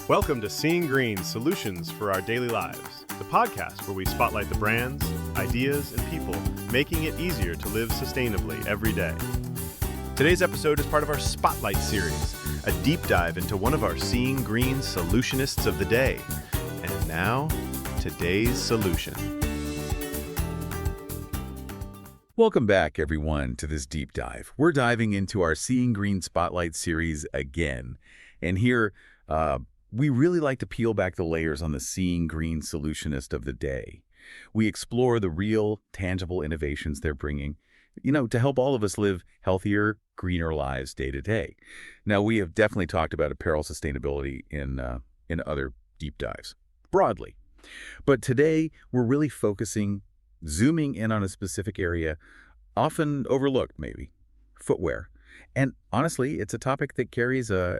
Welcome to Seeing Green Solutions for Our Daily Lives, the podcast where we spotlight the brands, ideas, and people making it easier to live sustainably every day. Today's episode is part of our Spotlight series, a deep dive into one of our Seeing Green Solutionists of the day. And now, today's solution. Welcome back, everyone, to this deep dive. We're diving into our Seeing Green Spotlight series again. And here, we really like to peel back the layers on the Seeing Green Solutionist of the day. We explore the real, tangible innovations they're bringing, to help all of us live healthier, greener lives day to day. Now, we have definitely talked about apparel sustainability in other deep dives, broadly. But today, we're really zooming in on a specific area, often overlooked maybe, footwear. And honestly, it's a topic that carries a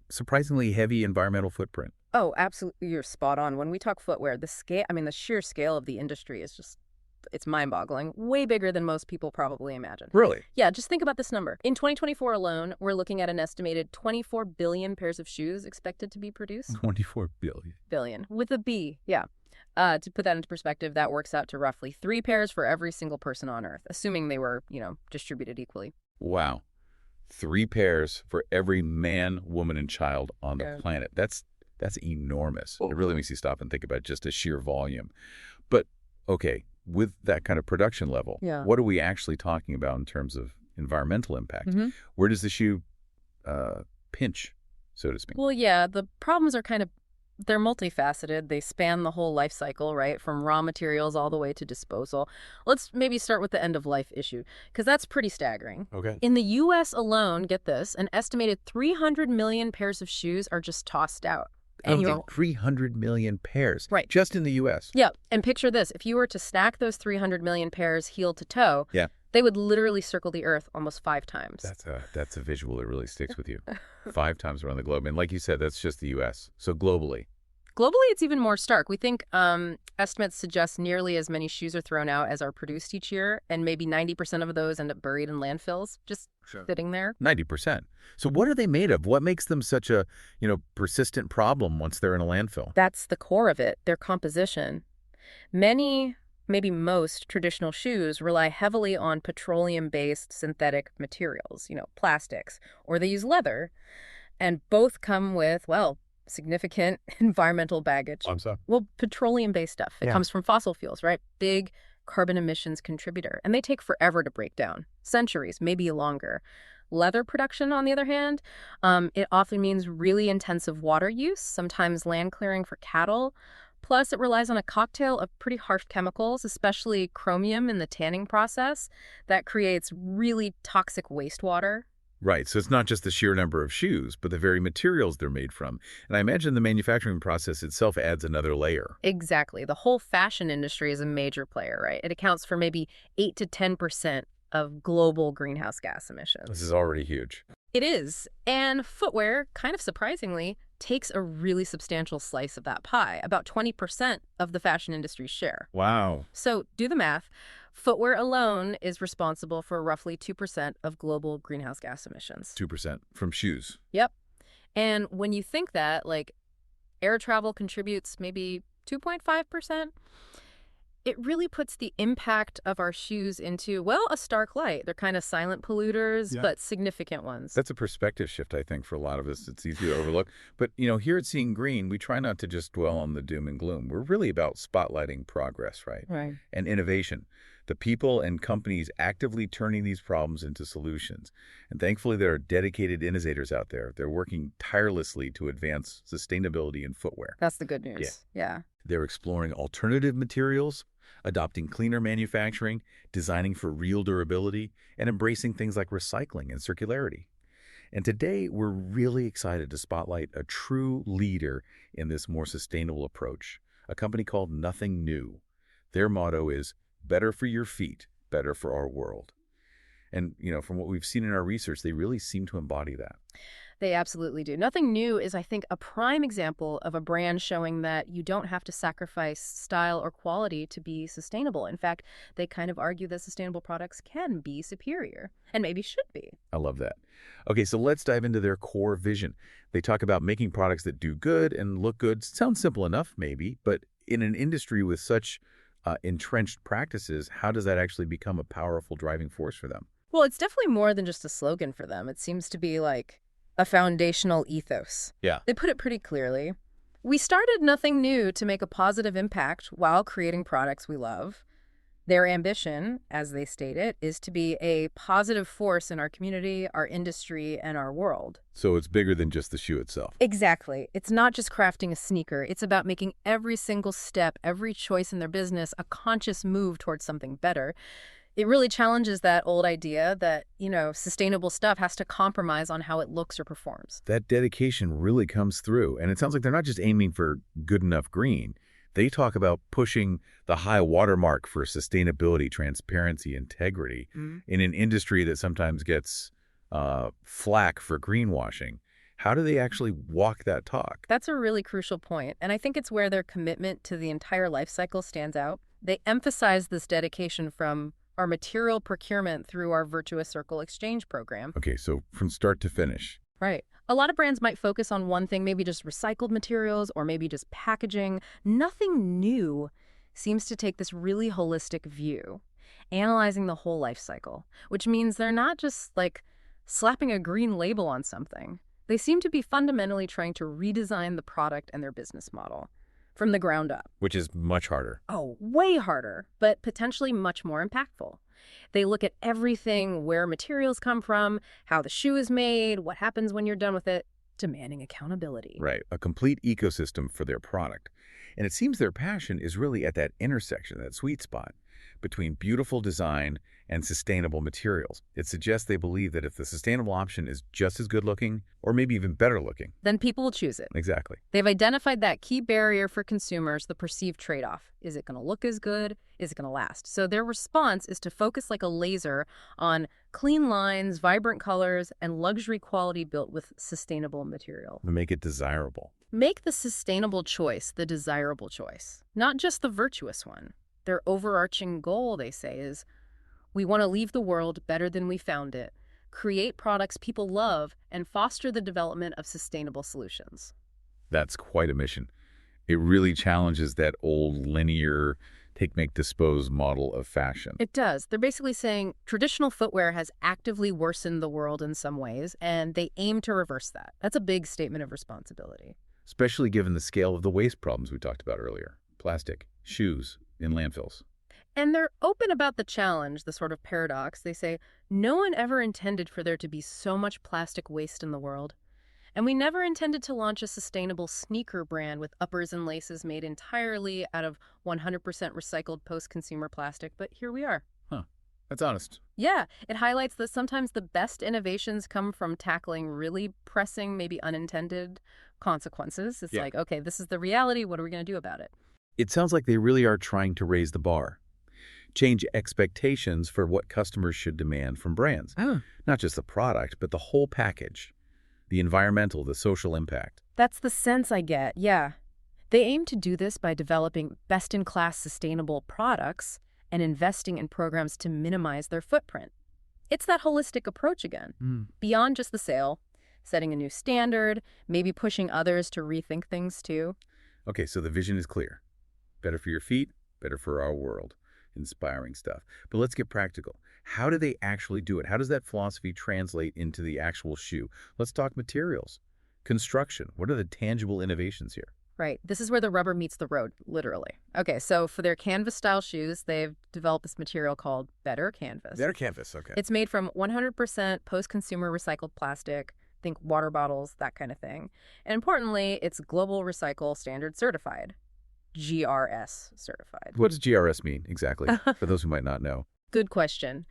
surprisingly heavy environmental footprint. Oh, absolutely. You're spot on. When we talk footwear, the sheer scale of the industry is it's mind-boggling. Way bigger than most people probably imagine. Really? Yeah, just think about this number. In 2024 alone, we're looking at an estimated 24 billion pairs of shoes expected to be produced. 24 billion. Billion. With a B, yeah. To put that into perspective, that works out to roughly 3 pairs for every single person on Earth, assuming they were, distributed equally. Wow. 3 pairs for every man, woman, and child on the planet. That's enormous. It really makes you stop and think about just a sheer volume. But, okay, with that kind of production level, what are we actually talking about in terms of environmental impact? Mm-hmm. Where does the shoe pinch, so to speak? Well, yeah, the problems are they're multifaceted. They span the whole life cycle, right? From raw materials all the way to disposal. Let's maybe start with the end-of-life issue, because that's pretty staggering. Okay. In the U.S. alone, get this, an estimated 300 million pairs of shoes are just tossed out. Annual. 300 million pairs. Right. Just in the U.S. Yeah. And picture this. If you were to stack those 300 million pairs heel to toe, they would literally circle the Earth almost 5 times. That's a visual that really sticks with you. 5 times around the globe. And like you said, that's just the U.S. So globally. Globally, it's even more stark. We think estimates suggest nearly as many shoes are thrown out as are produced each year, and maybe 90% of those end up buried in landfills, just sitting there. 90%. So what are they made of? What makes them such a, persistent problem once they're in a landfill? That's the core of it, their composition. Many, maybe most, traditional shoes rely heavily on petroleum-based synthetic materials, plastics, or they use leather, and both come with, significant environmental baggage. I'm sorry. Well, petroleum-based stuff. It comes from fossil fuels, right? Big carbon emissions contributor. And they take forever to break down. Centuries, maybe longer. Leather production, on the other hand, it often means really intensive water use, sometimes land clearing for cattle. Plus, it relies on a cocktail of pretty harsh chemicals, especially chromium in the tanning process, that creates really toxic wastewater. Right. So it's not just the sheer number of shoes, but the very materials they're made from. And I imagine the manufacturing process itself adds another layer. Exactly. The whole fashion industry is a major player, right? It accounts for maybe 8 to 10% of global greenhouse gas emissions. This is already huge. It is. And footwear, kind of surprisingly, takes a really substantial slice of that pie, about 20% of the fashion industry's share. Wow. So do the math. Footwear alone is responsible for roughly 2% of global greenhouse gas emissions. 2% from shoes. Yep. And when you think that, air travel contributes maybe 2.5%, it really puts the impact of our shoes into, a stark light. They're kind of silent polluters, but significant ones. That's a perspective shift, I think, for a lot of us. It's easy to overlook. But, here at Seeing Green, we try not to just dwell on the doom and gloom. We're really about spotlighting progress, right? Right. And innovation. The people and companies actively turning these problems into solutions. And thankfully, there are dedicated innovators out there. They're working tirelessly to advance sustainability in footwear. That's the good news. Yeah. They're exploring alternative materials, adopting cleaner manufacturing, designing for real durability, and embracing things like recycling and circularity. And today, we're really excited to spotlight a true leader in this more sustainable approach, a company called Nothing New. Their motto is, better for your feet, better for our world. And, from what we've seen in our research, they really seem to embody that. They absolutely do. Nothing New is, I think, a prime example of a brand showing that you don't have to sacrifice style or quality to be sustainable. In fact, they kind of argue that sustainable products can be superior, and maybe should be. I love that. Okay, so let's dive into their core vision. They talk about making products that do good and look good. Sounds simple enough, maybe, but in an industry with such entrenched practices, how does that actually become a powerful driving force for them? Well, it's definitely more than just a slogan for them. It seems to be like a foundational ethos. Yeah. They put it pretty clearly. We started nothing new to make a positive impact while creating products we love. Their ambition, as they state it, is to be a positive force in our community, our industry, and our world. So it's bigger than just the shoe itself. Exactly. It's not just crafting a sneaker. It's about making every single step, every choice in their business a conscious move towards something better. It really challenges that old idea that, sustainable stuff has to compromise on how it looks or performs. That dedication really comes through, and it sounds like they're not just aiming for good enough green. They talk about pushing the high watermark for sustainability, transparency, integrity in an industry that sometimes gets flack for greenwashing. How do they actually walk that talk? That's a really crucial point, and I think it's where their commitment to the entire life cycle stands out. They emphasize this dedication from our material procurement through our Virtuous Circle exchange program. Okay, so from start to finish. Right. A lot of brands might focus on one thing, maybe just recycled materials or maybe just packaging. Nothing New seems to take this really holistic view, analyzing the whole life cycle, which means they're not just like slapping a green label on something. They seem to be fundamentally trying to redesign the product and their business model from the ground up. Which is much harder. Oh, way harder, but potentially much more impactful. They look at everything, where materials come from, how the shoe is made, what happens when you're done with it, demanding accountability. Right, a complete ecosystem for their product. And it seems their passion is really at that intersection, that sweet spot between beautiful design and sustainable materials. It suggests they believe that if the sustainable option is just as good looking, or maybe even better looking, then people will choose it. Exactly. They've identified that key barrier for consumers, the perceived trade-off. Is it going to look as good? Is it going to last? So their response is to focus like a laser on clean lines, vibrant colors, and luxury quality built with sustainable material. To make it desirable. Make the sustainable choice the desirable choice, not just the virtuous one. Their overarching goal, they say, is we want to leave the world better than we found it, create products people love, and foster the development of sustainable solutions. That's quite a mission. It really challenges that old linear take, make, dispose model of fashion. It does. They're basically saying traditional footwear has actively worsened the world in some ways, and they aim to reverse that. That's a big statement of responsibility. Especially given the scale of the waste problems we talked about earlier. Plastic, shoes, in landfills. And they're open about the challenge, the sort of paradox. They say, no one ever intended for there to be so much plastic waste in the world. And we never intended to launch a sustainable sneaker brand with uppers and laces made entirely out of 100% recycled post-consumer plastic, but here we are. Huh. That's honest. Yeah, it highlights that sometimes the best innovations come from tackling really pressing, maybe unintended consequences. It's like, okay, this is the reality. What are we going to do about it? It sounds like they really are trying to raise the bar. Change expectations for what customers should demand from brands. Not just the product, but the whole package. The environmental, the social impact. That's the sense I get, yeah. They aim to do this by developing best-in-class sustainable products and investing in programs to minimize their footprint. It's that holistic approach again, beyond just the sale, setting a new standard, maybe pushing others to rethink things too. Okay, so the vision is clear. Better for your feet, better for our world. Inspiring stuff. But let's get practical. How do they actually do it? How does that philosophy translate into the actual shoe? Let's talk materials. Construction. What are the tangible innovations here? Right. This is where the rubber meets the road, literally. Okay, so for their canvas-style shoes, they've developed this material called Better Canvas. Better Canvas, okay. It's made from 100% post-consumer recycled plastic, think water bottles, that kind of thing. And importantly, it's Global Recycle Standard certified. GRS certified. What does GRS mean exactly, for those who might not know? Good question.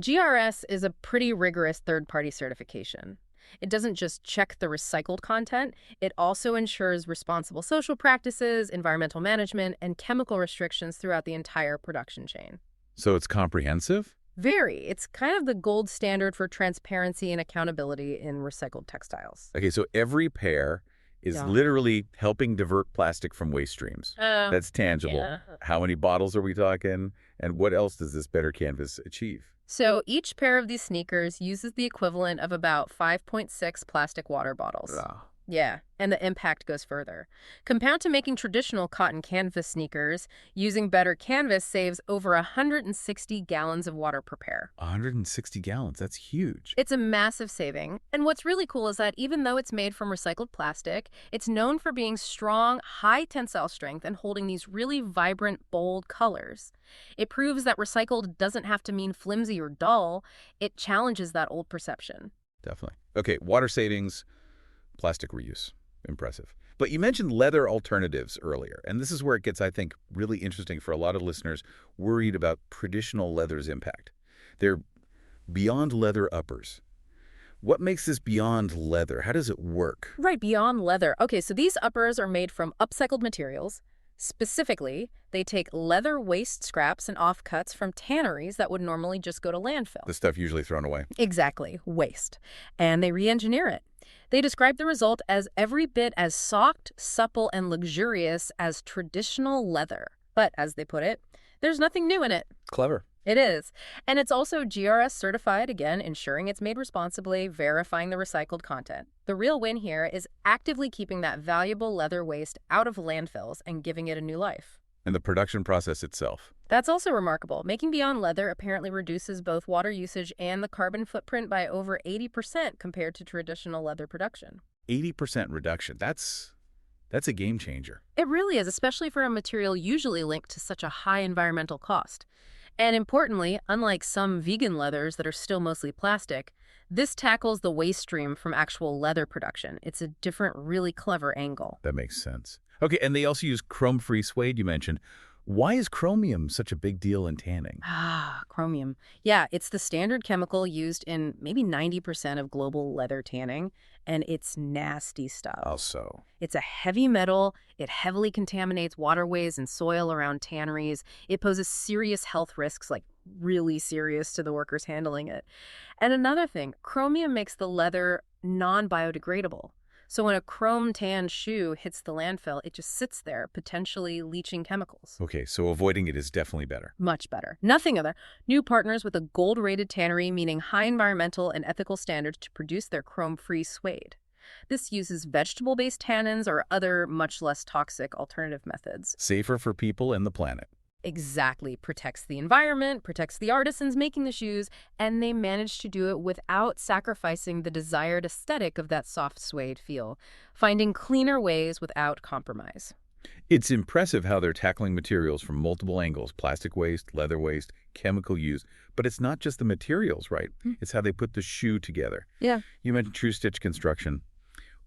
GRS is a pretty rigorous third-party certification. It doesn't just check the recycled content, it also ensures responsible social practices, environmental management, and chemical restrictions throughout the entire production chain. So it's comprehensive? Very. It's kind of the gold standard for transparency and accountability in recycled textiles. Okay, so every pair is Yeah. literally helping divert plastic from waste streams. That's tangible. Yeah. How many bottles are we talking? And what else does this better canvas achieve? So each pair of these sneakers uses the equivalent of about 5.6 plastic water bottles. Ah. Yeah, and the impact goes further. Compared to making traditional cotton canvas sneakers, using better canvas saves over 160 gallons of water per pair. 160 gallons, that's huge. It's a massive saving. And what's really cool is that even though it's made from recycled plastic, it's known for being strong, high tensile strength and holding these really vibrant, bold colors. It proves that recycled doesn't have to mean flimsy or dull. It challenges that old perception. Definitely. Okay, water savings, plastic reuse. Impressive. But you mentioned leather alternatives earlier, and this is where it gets, I think, really interesting for a lot of listeners worried about traditional leather's impact. They're beyond leather uppers. What makes this beyond leather? How does it work? Right, beyond leather. Okay, so these uppers are made from upcycled materials. Specifically, they take leather waste scraps and offcuts from tanneries that would normally just go to landfill. The stuff usually thrown away. Exactly, waste. And they re-engineer it. They describe the result as every bit as soft, supple, and luxurious as traditional leather. But, as they put it, there's nothing new in it. Clever. It is. And it's also GRS certified, again, ensuring it's made responsibly, verifying the recycled content. The real win here is actively keeping that valuable leather waste out of landfills and giving it a new life. And the production process itself. That's also remarkable. Making beyond leather apparently reduces both water usage and the carbon footprint by over 80% compared to traditional leather production. 80% reduction. That's a game changer. It really is, especially for a material usually linked to such a high environmental cost. And importantly, unlike some vegan leathers that are still mostly plastic, this tackles the waste stream from actual leather production. It's a different, really clever angle. That makes sense. Okay, and they also use chrome-free suede, you mentioned. Why is chromium such a big deal in tanning? Chromium. Yeah, it's the standard chemical used in maybe 90% of global leather tanning, and it's nasty stuff. Also. It's a heavy metal. It heavily contaminates waterways and soil around tanneries. It poses serious health risks, like really serious to the workers handling it. And another thing, chromium makes the leather non-biodegradable. So when a chrome tan shoe hits the landfill, it just sits there, potentially leaching chemicals. Okay, so avoiding it is definitely better. Much better. Nothing other. New partners with a gold-rated tannery, meaning high environmental and ethical standards to produce their chrome-free suede. This uses vegetable-based tannins or other much less toxic alternative methods. Safer for people and the planet. Exactly. Protects the environment, protects the artisans making the shoes, and they manage to do it without sacrificing the desired aesthetic of that soft suede feel, finding cleaner ways without compromise. It's impressive how they're tackling materials from multiple angles: plastic waste, leather waste, chemical use. But it's not just the materials, right? It's how they put the shoe together. Yeah. You mentioned true stitch construction.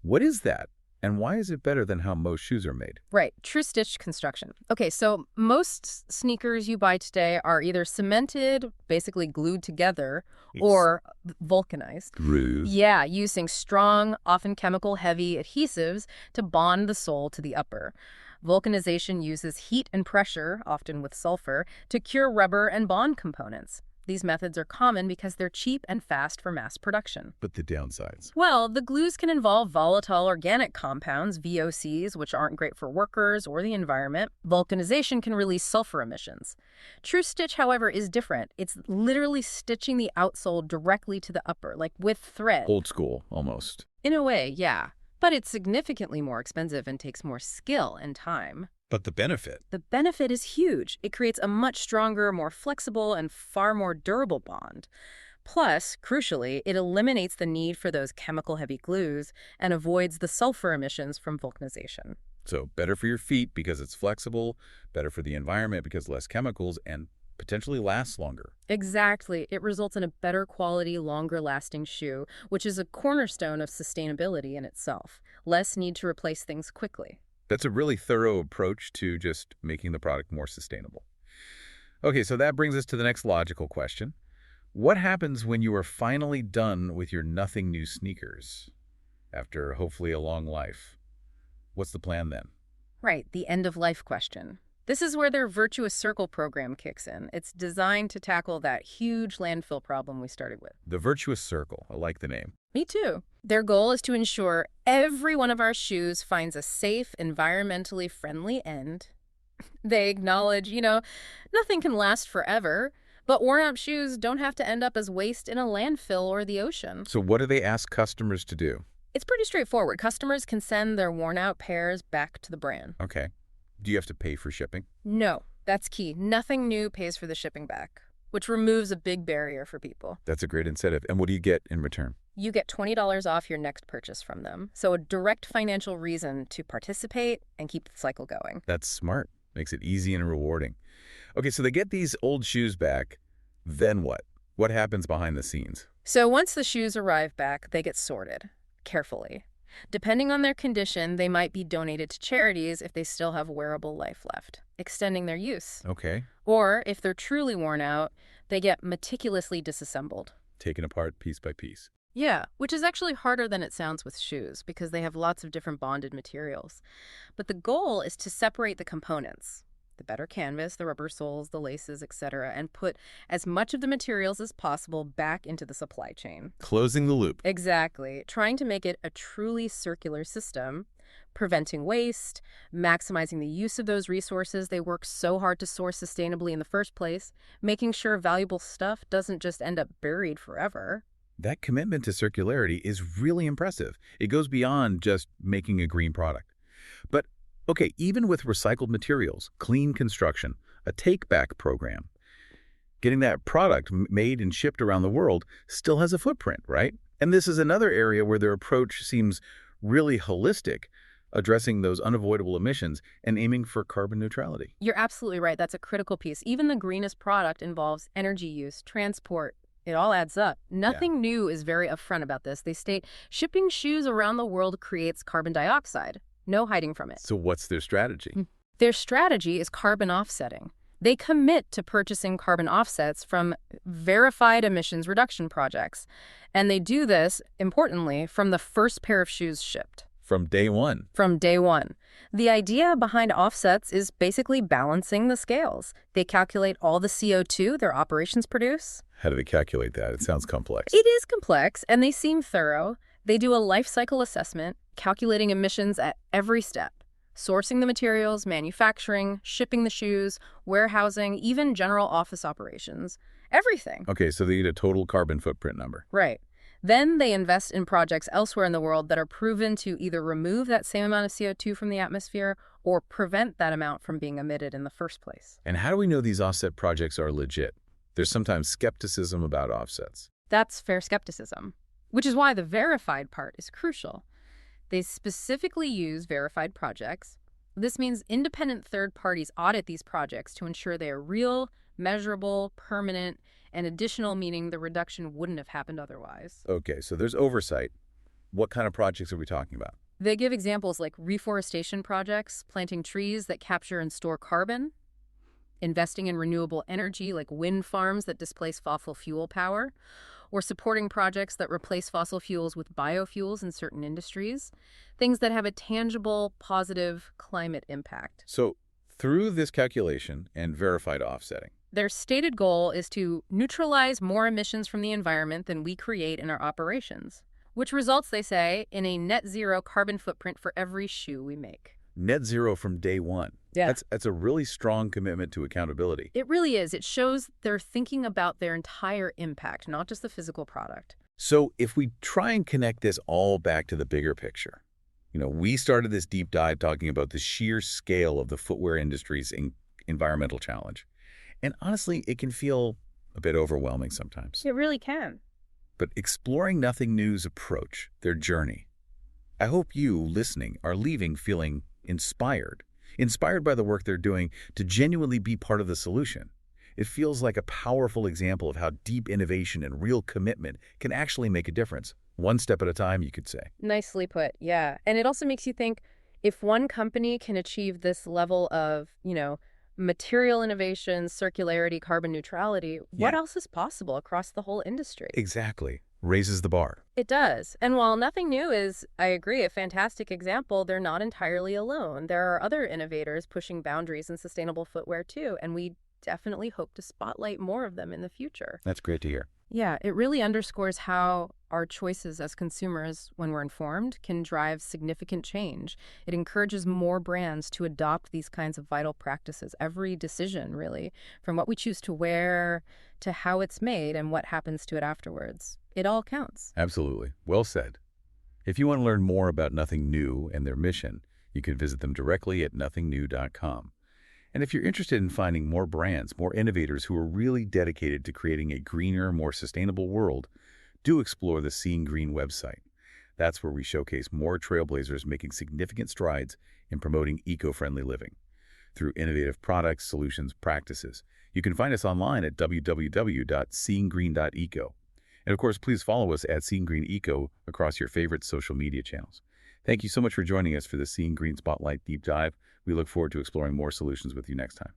What is that? And why is it better than how most shoes are made? Right. True stitch construction. Okay, so most sneakers you buy today are either cemented, basically glued together, or vulcanized. Groove. Yeah, using strong, often chemical-heavy adhesives to bond the sole to the upper. Vulcanization uses heat and pressure, often with sulfur, to cure rubber and bond components. These methods are common because they're cheap and fast for mass production. But the downsides? Well, the glues can involve volatile organic compounds, VOCs, which aren't great for workers or the environment. Vulcanization can release sulfur emissions. True stitch, however, is different. It's literally stitching the outsole directly to the upper, like with thread. Old school, almost. In a way, yeah. But it's significantly more expensive and takes more skill and time. But the benefit? The benefit is huge. It creates a much stronger, more flexible, and far more durable bond. Plus, crucially, it eliminates the need for those chemical-heavy glues and avoids the sulfur emissions from vulcanization. So better for your feet because it's flexible, better for the environment because less chemicals, and potentially lasts longer. Exactly. It results in a better quality, longer-lasting shoe, which is a cornerstone of sustainability in itself. Less need to replace things quickly. That's a really thorough approach to just making the product more sustainable. Okay, so that brings us to the next logical question. What happens when you are finally done with your nothing new sneakers after hopefully a long life? What's the plan then? Right, the end-of-life question. This is where their Virtuous Circle program kicks in. It's designed to tackle that huge landfill problem we started with. The Virtuous Circle. I like the name. Me too. Their goal is to ensure every one of our shoes finds a safe, environmentally friendly end. They acknowledge, nothing can last forever, but worn-out shoes don't have to end up as waste in a landfill or the ocean. So what do they ask customers to do? It's pretty straightforward. Customers can send their worn-out pairs back to the brand. Okay. Do you have to pay for shipping? No, that's key. Nothing new pays for the shipping back, which removes a big barrier for people. That's a great incentive. And what do you get in return? You get $20 off your next purchase from them. So a direct financial reason to participate and keep the cycle going. That's smart. Makes it easy and rewarding. Okay, so they get these old shoes back. Then what? What happens behind the scenes? So once the shoes arrive back, they get sorted carefully. Depending on their condition, they might be donated to charities if they still have wearable life left, extending their use. Okay. Or if they're truly worn out, they get meticulously disassembled. Taken apart piece by piece. Yeah, which is actually harder than it sounds with shoes because they have lots of different bonded materials. But the goal is to separate the components, the better canvas, the rubber soles, the laces, etc., and put as much of the materials as possible back into the supply chain. Closing the loop. Exactly. Trying to make it a truly circular system, preventing waste, maximizing the use of those resources they work so hard to source sustainably in the first place, making sure valuable stuff doesn't just end up buried forever. That commitment to circularity is really impressive. It goes beyond just making a green product. But, okay, even with recycled materials, clean construction, a take-back program, getting that product made and shipped around the world still has a footprint, right? And this is another area where their approach seems really holistic, addressing those unavoidable emissions and aiming for carbon neutrality. You're absolutely right. That's a critical piece. Even the greenest product involves energy use, transport. It all adds up. Nothing new is very upfront about this. They state, shipping shoes around the world creates carbon dioxide. No hiding from it. So what's their strategy? Their strategy is carbon offsetting. They commit to purchasing carbon offsets from verified emissions reduction projects. And they do this, importantly, from the first pair of shoes shipped. From day one. From day one. The idea behind offsets is basically balancing the scales. They calculate all the CO2 their operations produce. How do they calculate that? It sounds complex. It is complex, and they seem thorough. They do a life cycle assessment, calculating emissions at every step. Sourcing the materials, manufacturing, shipping the shoes, warehousing, even general office operations. Everything. Okay, so they need a total carbon footprint number. Right. Then they invest in projects elsewhere in the world that are proven to either remove that same amount of CO2 from the atmosphere or prevent that amount from being emitted in the first place. And how do we know these offset projects are legit? There's sometimes skepticism about offsets. That's fair skepticism, which is why the verified part is crucial. They specifically use verified projects. This means independent third parties audit these projects to ensure they are real, measurable, permanent, and additional, meaning the reduction wouldn't have happened otherwise. Okay, so there's oversight. What kind of projects are we talking about? They give examples like reforestation projects, planting trees that capture and store carbon, investing in renewable energy like wind farms that displace fossil fuel power, or supporting projects that replace fossil fuels with biofuels in certain industries, things that have a tangible, positive climate impact. So through this calculation and verified offsetting, their stated goal is to neutralize more emissions from the environment than we create in our operations, which results, they say, in a net zero carbon footprint for every shoe we make. Net zero from day one. Yeah. That's a really strong commitment to accountability. It really is. It shows they're thinking about their entire impact, not just the physical product. So if we try and connect this all back to the bigger picture, we started this deep dive talking about the sheer scale of the footwear industry's environmental challenge. And honestly, it can feel a bit overwhelming sometimes. It really can. But exploring Nothing New's approach, their journey, I hope you, listening, are leaving feeling inspired by the work they're doing to genuinely be part of the solution. It feels like a powerful example of how deep innovation and real commitment can actually make a difference. One step at a time, you could say. Nicely put, yeah. And it also makes you think, if one company can achieve this level of, material innovation, circularity, carbon neutrality, what else is possible across the whole industry? Exactly. raises the bar. It does. And while Nothing New is, I agree, a fantastic example, they're not entirely alone. There are other innovators pushing boundaries in sustainable footwear too, and we definitely hope to spotlight more of them in the future. That's great to hear. Yeah, it really underscores how our choices as consumers, when we're informed, can drive significant change. It encourages more brands to adopt these kinds of vital practices. Every decision, really, from what we choose to wear to how it's made and what happens to it afterwards. It all counts. Absolutely. Well said. If you want to learn more about Nothing New and their mission, you can visit them directly at nothingnew.com. And if you're interested in finding more brands, more innovators who are really dedicated to creating a greener, more sustainable world, do explore the Seeing Green website. That's where we showcase more trailblazers making significant strides in promoting eco-friendly living. Through innovative products, solutions, practices. You can find us online at www.seeinggreen.eco. And of course, please follow us at Seeing Green Eco across your favorite social media channels. Thank you so much for joining us for the Seeing Green Spotlight Deep Dive. We look forward to exploring more solutions with you next time.